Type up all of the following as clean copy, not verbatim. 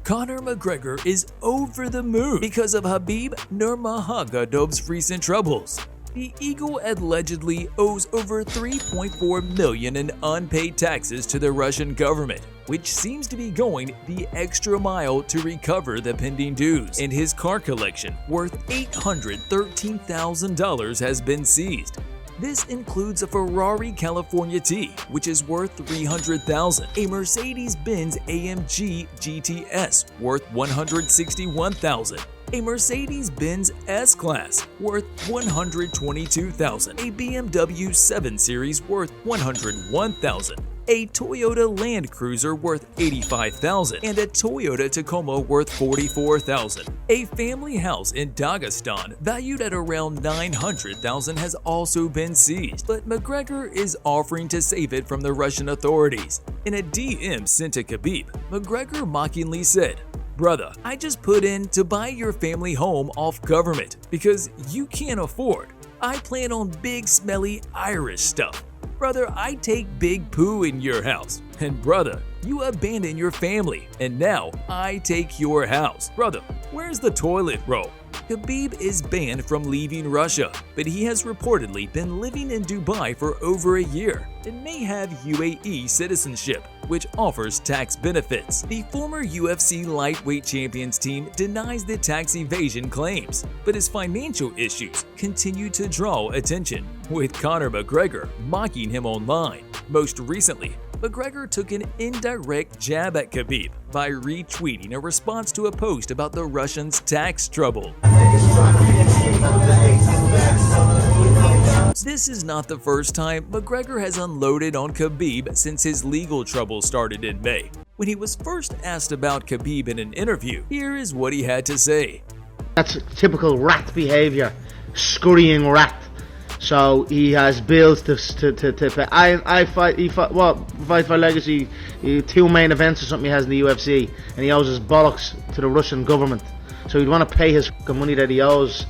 Conor McGregor is over the moon because of Khabib Nurmagomedov's recent troubles. The Eagle allegedly owes over $3.4 million in unpaid taxes to the Russian government, which seems to be going the extra mile to recover the pending dues. And his car collection, worth $813,000, has been seized. This includes a Ferrari California T, which is worth $300,000, a Mercedes-Benz AMG GTS, worth $161,000, a Mercedes-Benz S-Class, worth $122,000, a BMW 7 Series worth $101,000, a Toyota Land Cruiser worth $85,000, and a Toyota Tacoma worth $44,000. A family house in Dagestan valued at around $900,000 has also been seized, but McGregor is offering to save it from the Russian authorities. In a DM sent to Khabib, McGregor mockingly said, "Brother, I just put in to buy your family home off government because you can't afford. I plan on big smelly Irish stuff. Brother, I take big poo in your house. And brother, you abandon your family, and now I take your house. Brother, where's the toilet roll?" Khabib is banned from leaving Russia, but he has reportedly been living in Dubai for over a year and may have UAE citizenship, which offers tax benefits. The former UFC lightweight champions team denies the tax evasion claims, but his financial issues continue to draw attention, with Conor McGregor mocking him online. Most recently, McGregor took an indirect jab at Khabib by retweeting a response to a post about the Russians' tax trouble. This is not the first time McGregor has unloaded on Khabib since his legal trouble started in May. When he was first asked about Khabib in an interview, here is what he had to say. That's typical rat behaviour, scurrying rat. So he has bills to pay. I fight for legacy, 2 main events or something he has in the UFC, and he owes his bollocks to the Russian government. So he'd want to pay his money that he owes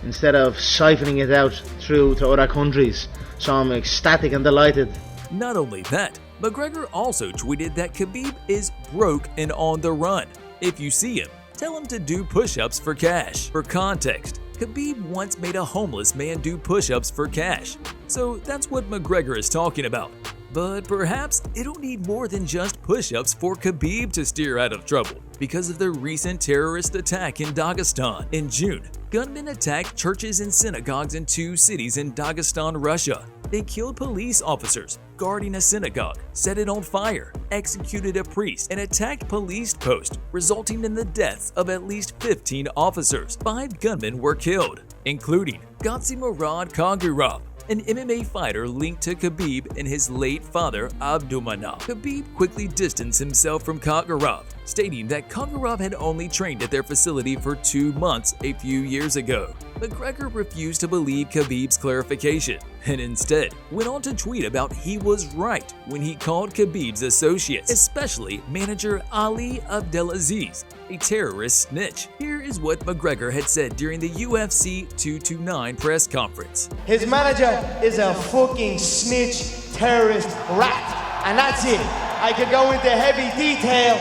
instead of siphoning it out through to other countries. So I'm ecstatic and delighted. Not only that, McGregor also tweeted that Khabib is broke and on the run. If you see him, tell him to do push-ups for cash. For context, Khabib once made a homeless man do push-ups for cash. So that's what McGregor is talking about. But perhaps it'll need more than just push-ups for Khabib to steer out of trouble because of the recent terrorist attack in Dagestan. In June, gunmen attacked churches and synagogues in 2 cities in Dagestan, Russia. They killed police officers guarding a synagogue, set it on fire, executed a priest, and attacked police posts, resulting in the deaths of at least 15 officers. 5 gunmen were killed, including Murad Kagurov, an MMA fighter linked to Khabib and his late father Abdulmanap. Khabib quickly distanced himself from Kagurov, stating that Kagurov had only trained at their facility for 2 months a few years ago. McGregor refused to believe Khabib's clarification and instead went on to tweet about he was right when he called Khabib's associates, especially manager Ali Abdelaziz, a terrorist snitch. Here is what McGregor had said during the UFC 229 press conference. His manager is a fucking snitch, terrorist rat, and that's it. I could go into heavy detail,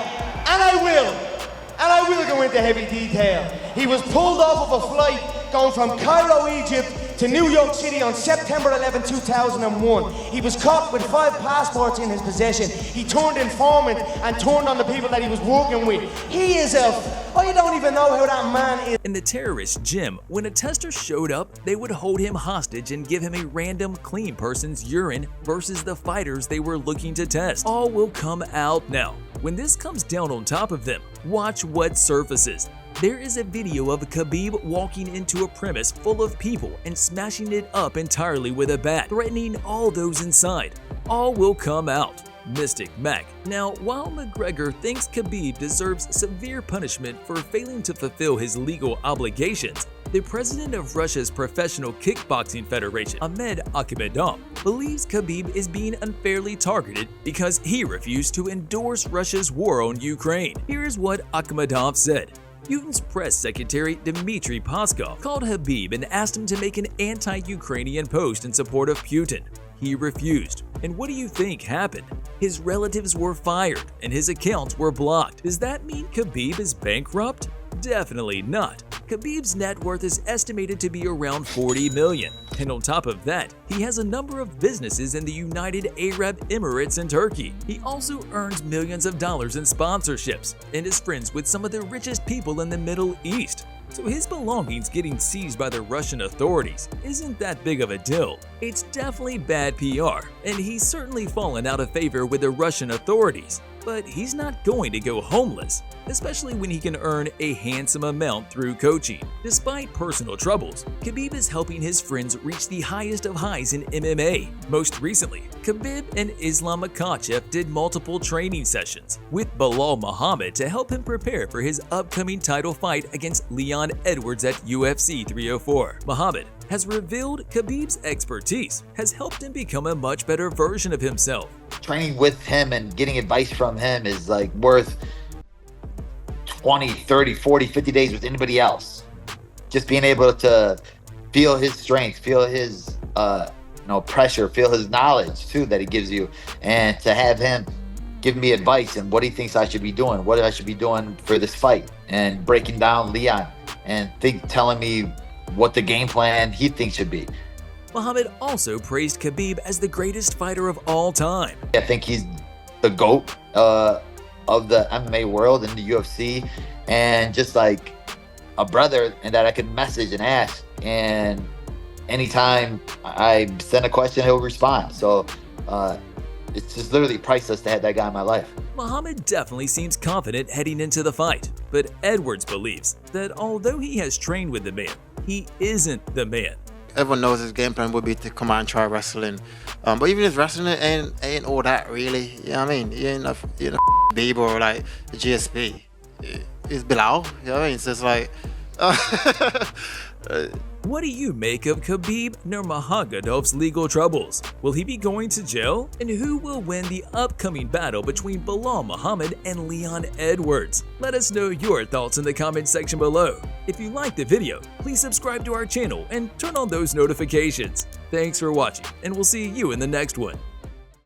and I will go into heavy detail. He was pulled off of a flight going from Cairo, Egypt to New York City on September 11, 2001. He was caught with 5 passports in his possession. He turned informant and turned on the people that he was working with. He is I don't even know how that man is. In the terrorist gym, when a tester showed up, they would hold him hostage and give him a random clean person's urine versus the fighters they were looking to test. All will come out now. When this comes down on top of them, watch what surfaces. There is a video of Khabib walking into a premise full of people and smashing it up entirely with a bat, threatening all those inside. All will come out. Mystic Mac. Now, while McGregor thinks Khabib deserves severe punishment for failing to fulfill his legal obligations, the president of Russia's Professional Kickboxing Federation, Ahmed Akhmedov, believes Khabib is being unfairly targeted because he refused to endorse Russia's war on Ukraine. Here is what Akhmedov said. Putin's press secretary Dmitry Peskov called Khabib and asked him to make an anti-Ukrainian post in support of Putin. He refused. And what do you think happened? His relatives were fired and his accounts were blocked. Does that mean Khabib is bankrupt? Definitely not. Khabib's net worth is estimated to be around $40 million. And on top of that, he has a number of businesses in the United Arab Emirates and Turkey. He also earns millions of dollars in sponsorships and is friends with some of the richest people in the Middle East. So his belongings getting seized by the Russian authorities isn't that big of a deal. It's definitely bad PR, and he's certainly fallen out of favor with the Russian authorities. But he's not going to go homeless, especially when he can earn a handsome amount through coaching. Despite personal troubles, Khabib is helping his friends reach the highest of highs in MMA. Most recently, Khabib and Islam Makhachev did multiple training sessions with Belal Muhammad to help him prepare for his upcoming title fight against Leon Edwards at UFC 304. Muhammad has revealed Khabib's expertise has helped him become a much better version of himself. Training with him and getting advice from him is like worth 20, 30, 40, 50 days with anybody else. Just being able to feel his strength, feel his pressure, feel his knowledge too that he gives you, and to have him give me advice and what he thinks I should be doing, what I should be doing for this fight, and breaking down Leon and telling me what the game plan he thinks should be. Muhammad also praised Khabib as the greatest fighter of all time. I think he's the GOAT of the MMA world and the UFC, and just like a brother, and that I could message and ask, and anytime I send a question, he'll respond. So it's just literally priceless to have that guy in my life. Muhammad definitely seems confident heading into the fight, but Edwards believes that although he has trained with the man, he isn't the man. Everyone knows his game plan would be to come out and try wrestling. But even his wrestling ain't all that really. You know what I mean? He ain't a Bieber or like the GSP. It's Bilal. You know what I mean? So it's like... What do you make of Khabib Nurmagomedov's legal troubles? Will he be going to jail? And who will win the upcoming battle between Belal Muhammad and Leon Edwards? Let us know your thoughts in the comment section below. If you liked the video, please subscribe to our channel and turn on those notifications. Thanks for watching, and we'll see you in the next one.